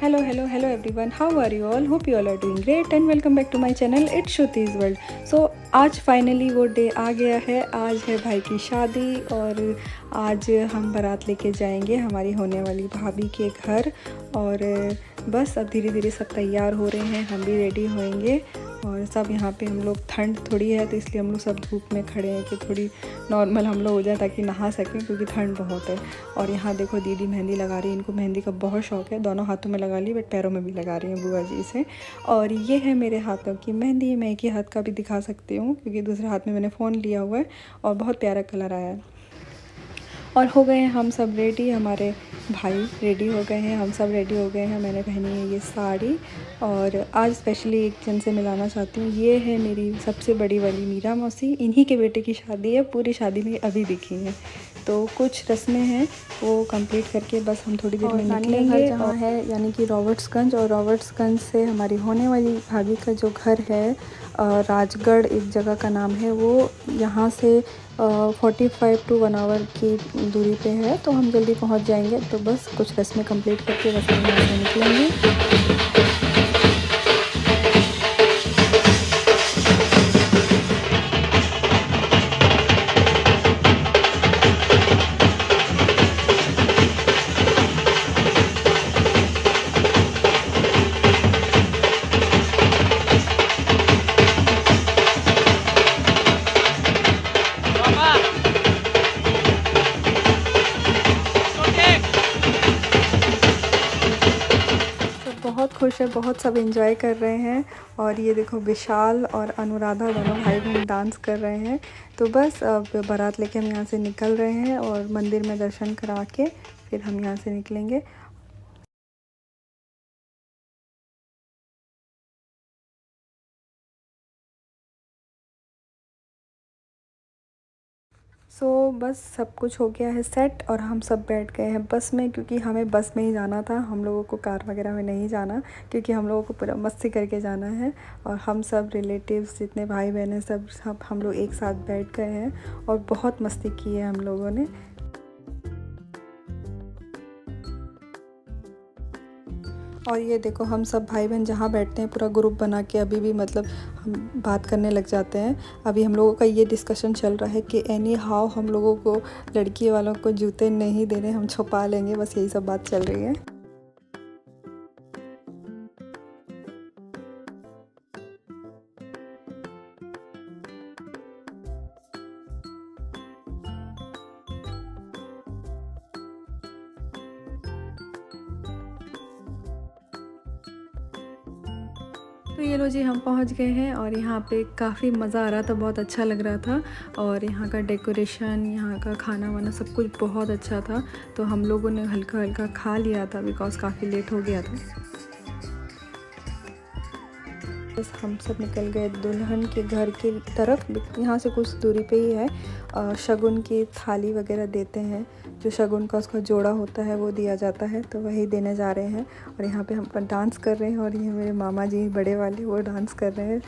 Hello everyone. How are you all? Hope you all are doing great and welcome back to my channel. It's Shruti's World. So आज finally वो day आ गया है। आज है भाई की शादी और आज हम बारात लेके जाएंगे हमारी होने वाली भाभी के घर। और बस अब धीरे धीरे सब तैयार हो रहे हैं, हम भी रेडी होएंगे। और सब यहाँ पे हम लोग, ठंड थोड़ी है तो इसलिए हम लोग सब धूप में खड़े हैं कि थोड़ी नॉर्मल हम लोग हो जाए ताकि नहा सकें, क्योंकि ठंड बहुत है। और यहाँ देखो दीदी मेहंदी लगा रही है, इनको मेहंदी का बहुत शौक है। दोनों हाथों में लगा ली, बट पैरों में भी लगा रही हैं बुआ जी से। और ये है मेरे हाथों की मेहंदी। मैं एक ही हाथ का भी दिखा सकती हूँ क्योंकि दूसरे हाथ में मैंने फ़ोन लिया हुआ है। और बहुत प्यारा कलर आया है। और हो गए हैं हम सब रेडी, हमारे भाई रेडी हो गए हैं, हम सब रेडी हो गए हैं। मैंने पहनी है ये साड़ी। और आज स्पेशली एक जन से मिलाना चाहती हूँ। ये है मेरी सबसे बड़ी वाली मीरा मौसी, इन्हीं के बेटे की शादी है। पूरी शादी में अभी दिखी हैं। तो कुछ रस्में हैं वो कंप्लीट करके बस हम थोड़ी देर में निकलेंगे। जहाँ है यानी कि रॉबर्ट्सगंज, और रॉबर्ट्सगंज से हमारी होने वाली भाभी का जो घर है राजगढ़ एक जगह का नाम है, वो यहाँ से 45 to 1 आवर की दूरी पे है। तो हम जल्दी पहुँच जाएंगे। तो बस कुछ रस्में कंप्लीट करके बस हम यहाँ से निकलेंगे। बहुत खुश है, बहुत सब एंजॉय कर रहे हैं। और ये देखो विशाल और अनुराधा दोनों भाई बहन डांस कर रहे हैं। तो बस अब बारात लेके हम यहाँ से निकल रहे हैं और मंदिर में दर्शन करा के फिर हम यहाँ से निकलेंगे। बस सब कुछ हो गया है सेट और हम सब बैठ गए हैं बस में, क्योंकि हमें बस में ही जाना था। हम लोगों को कार वगैरह में नहीं जाना, क्योंकि हम लोगों को पूरा मस्ती करके जाना है। और हम सब रिलेटिव्स जितने भाई बहन हैं सब हम लोग एक साथ बैठ गए हैं और बहुत मस्ती की है हम लोगों ने। और ये देखो हम सब भाई बहन जहाँ बैठते हैं पूरा ग्रुप बना के अभी भी मतलब हम बात करने लग जाते हैं। अभी हम लोगों का ये डिस्कशन चल रहा है कि एनी हाउ हम लोगों को लड़की वालों को जूते नहीं देने, हम छुपा लेंगे। बस यही सब बात चल रही है। तो ये लो जी हम पहुंच गए हैं और यहाँ पे काफ़ी मज़ा आ रहा था, बहुत अच्छा लग रहा था। और यहाँ का डेकोरेशन, यहाँ का खाना वाना सब कुछ बहुत अच्छा था। तो हम लोगों ने हल्का हल्का खा लिया था बिकॉज़ काफ़ी लेट हो गया था। बस हम सब निकल गए दुल्हन के घर की तरफ। यहाँ से कुछ दूरी पे ही है। शगुन की थाली वगैरह देते हैं, जो शगुन का उसका जोड़ा होता है वो दिया जाता है, तो वही देने जा रहे हैं। और यहाँ पे हम डांस कर रहे हैं और ये मेरे मामा जी बड़े वाले वो डांस कर रहे हैं।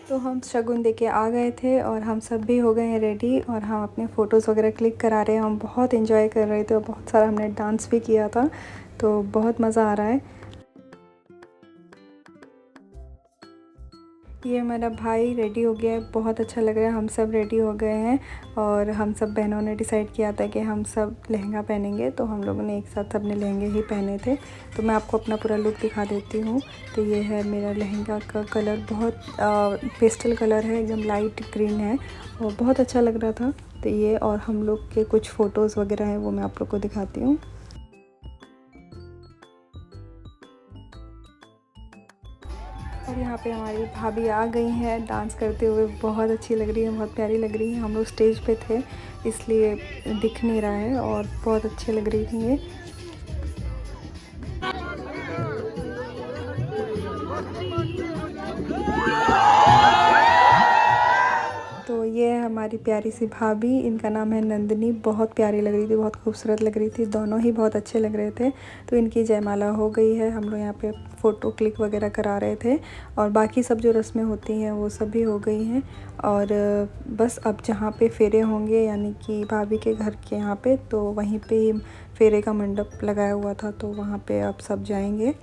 तो हम शगुन देके आ गए थे और हम सब भी हो गए हैं रेडी और हम अपने फ़ोटोज़ वगैरह क्लिक करा रहे हैं। हम बहुत एंजॉय कर रहे थे और बहुत सारा हमने डांस भी किया था, तो बहुत मज़ा आ रहा है। ये हमारा भाई रेडी हो गया है, बहुत अच्छा लग रहा है। हम सब रेडी हो गए हैं और हम सब बहनों ने डिसाइड किया था कि हम सब लहंगा पहनेंगे, तो हम लोगों ने एक साथ अपने लहंगे ही पहने थे। तो मैं आपको अपना पूरा लुक दिखा देती हूँ। तो ये है मेरा लहंगा का कलर, बहुत पेस्टल कलर है, एकदम लाइट ग्रीन है और बहुत अच्छा लग रहा था। तो ये और हम लोग के कुछ फ़ोटोज़ वगैरह हैं वो मैं आप लोग को दिखाती हूँ। और यहाँ पे हमारी भाभी आ गई हैं डांस करते हुए, बहुत अच्छी लग रही है, बहुत प्यारी लग रही है। हम लोग स्टेज पे थे इसलिए दिख नहीं रहा है और बहुत अच्छी लग रही थी ये। हमारी प्यारी सी भाभी, इनका नाम है नंदिनी। बहुत प्यारी लग रही थी, बहुत खूबसूरत लग रही थी, दोनों ही बहुत अच्छे लग रहे थे। तो इनकी जयमाला हो गई है, हम लोग यहाँ पे फ़ोटो क्लिक वगैरह करा रहे थे और बाकी सब जो रस्में होती हैं वो सब भी हो गई हैं। और बस अब जहाँ पे फेरे होंगे यानी कि भाभी के घर के यहाँ पे, तो वहीं पे ही फेरे का मंडप लगाया हुआ था, तो वहाँ पे अब सब जाएंगे।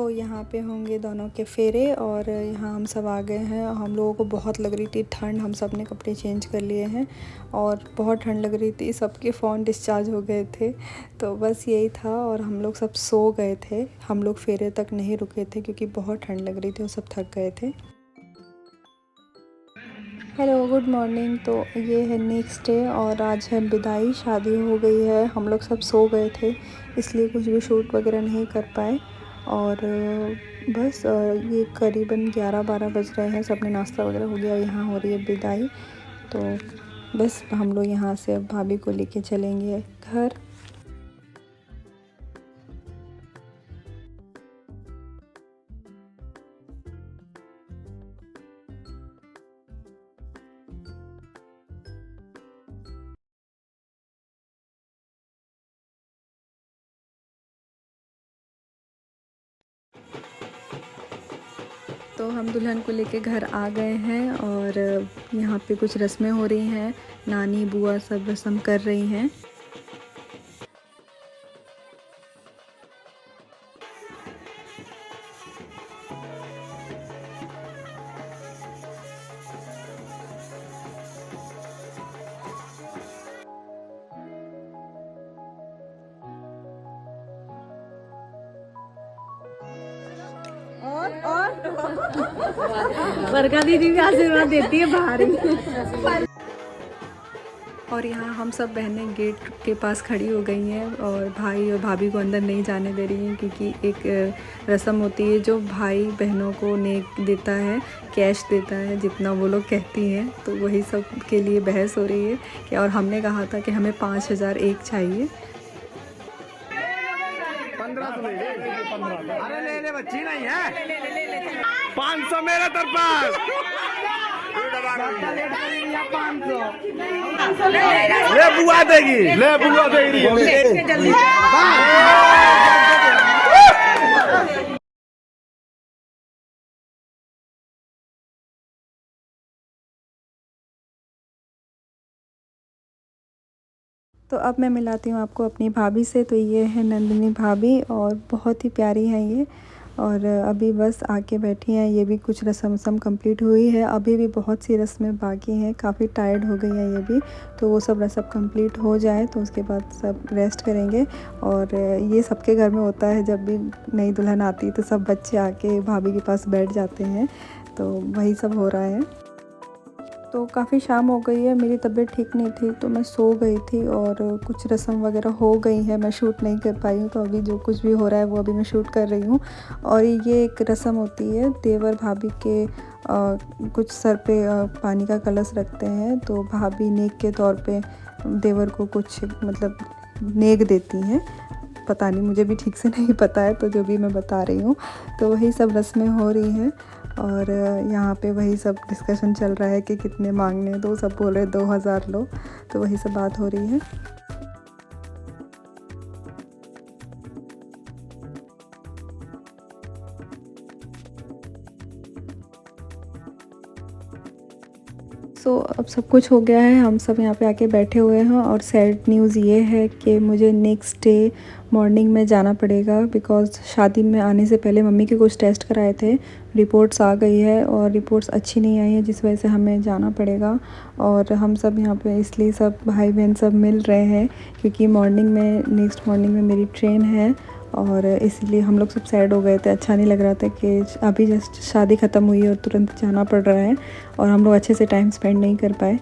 यहाँ पे होंगे दोनों के फेरे और यहाँ हम सब आ गए हैं। हम लोगों को बहुत लग रही थी ठंड, हम सब ने कपड़े चेंज कर लिए हैं और बहुत ठंड लग रही थी, सबके फ़ोन डिस्चार्ज हो गए थे। तो बस यही था और हम लोग सब सो गए थे। हम लोग फेरे तक नहीं रुके थे क्योंकि बहुत ठंड लग रही थी और सब थक गए थे। Hello, good morning. तो ये है नेक्स्ट डे और आज है विदाई, शादी हो गई है। हम लोग सब सो गए थे इसलिए कुछ भी शूट वगैरह नहीं कर पाए। और बस ये करीबन 11-12 बज रहे हैं, सबने नाश्ता वगैरह हो गया, यहाँ हो रही है विदाई। तो बस हम लोग यहाँ से अब भाभी को लेके चलेंगे घर। तो हम दुल्हन को लेके घर आ गए हैं और यहाँ पे कुछ रस्में हो रही हैं, नानी बुआ सब रस्म कर रही हैं। और वर्षा दीदी भी आशीर्वाद देती है बाहर। और यहाँ हम सब बहनें गेट के पास खड़ी हो गई हैं और भाई और भाभी को अंदर नहीं जाने दे रही हैं क्योंकि एक रस्म होती है जो भाई बहनों को नेक देता है, कैश देता है जितना वो लोग कहती हैं। तो वही सब के लिए बहस हो रही है कि, और हमने कहा था कि हमें 5,000 एक चाहिए। 15 अरे ले बच्ची नहीं है, 500 मेरे तरफ। ले बुआ देगी, ले बुआ देगी। तो अब मैं मिलाती हूँ आपको अपनी भाभी से। तो ये है नंदिनी भाभी और बहुत ही प्यारी है ये। और अभी बस आके बैठी हैं, ये भी कुछ रस्म कंप्लीट हुई है, अभी भी बहुत सी रस्में बाकी हैं, काफ़ी टायर्ड हो गई हैं ये भी। तो वो सब रस्म कंप्लीट हो जाए तो उसके बाद सब रेस्ट करेंगे। और ये सबके घर में होता है, जब भी नई दुल्हन आती है तो सब बच्चे आके भाभी के पास बैठ जाते हैं। तो वही सब हो रहा है। तो काफ़ी शाम हो गई है, मेरी तबीयत ठीक नहीं थी तो मैं सो गई थी और कुछ रस्म वगैरह हो गई है, मैं शूट नहीं कर पाई हूँ। तो अभी जो कुछ भी हो रहा है वो अभी मैं शूट कर रही हूँ। और ये एक रस्म होती है, देवर भाभी के कुछ सर पे पानी का कलश रखते हैं, तो भाभी नेक के तौर पे देवर को कुछ मतलब नेक देती हैं। पता नहीं, मुझे भी ठीक से नहीं पता है, तो जो भी मैं बता रही हूँ। तो वही सब रस्में हो रही हैं और यहाँ पे वही सब डिस्कशन चल रहा है कि कितने मांगने दो, सब बोल रहे 2,000 लो। तो वही सब बात हो रही है। अब सब कुछ हो गया है, हम सब यहाँ पे आके बैठे हुए हैं। और सैड न्यूज़ ये है कि मुझे नेक्स्ट डे मॉर्निंग में जाना पड़ेगा, बिकॉज़ शादी में आने से पहले मम्मी के कुछ टेस्ट कराए थे, रिपोर्ट्स आ गई है और रिपोर्ट्स अच्छी नहीं आई है, जिस वजह से हमें जाना पड़ेगा। और हम सब यहाँ पे इसलिए सब भाई बहन सब मिल रहे हैं क्योंकि नेक्स्ट मॉर्निंग में मेरी ट्रेन है और इसलिए हम लोग सब सैड हो गए थे। अच्छा नहीं लग रहा था कि अभी जस्ट शादी ख़त्म हुई और तुरंत जाना पड़ रहा है और हम लोग अच्छे से टाइम स्पेंड नहीं कर पाए।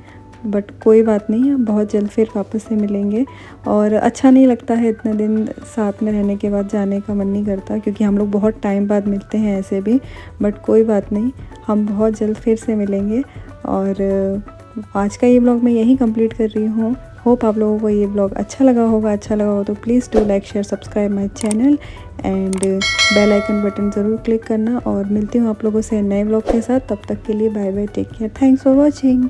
बट कोई बात नहीं, हम बहुत जल्द फिर वापस से मिलेंगे। और अच्छा नहीं लगता है, इतने दिन साथ में रहने के बाद जाने का मन नहीं करता क्योंकि हम लोग बहुत टाइम बाद मिलते हैं ऐसे भी। बट कोई बात नहीं, हम बहुत जल्द फिर से मिलेंगे। और आज का ये ब्लॉग मैं यहीं कंप्लीट कर रही हूँ। होप आप लोगों को ये ब्लॉग अच्छा लगा होगा तो please do like share subscribe my channel and bell icon button ज़रूर क्लिक करना। और मिलती हूँ आप लोगों से नए ब्लॉग के साथ, तब तक के लिए bye bye, take care, thanks for watching.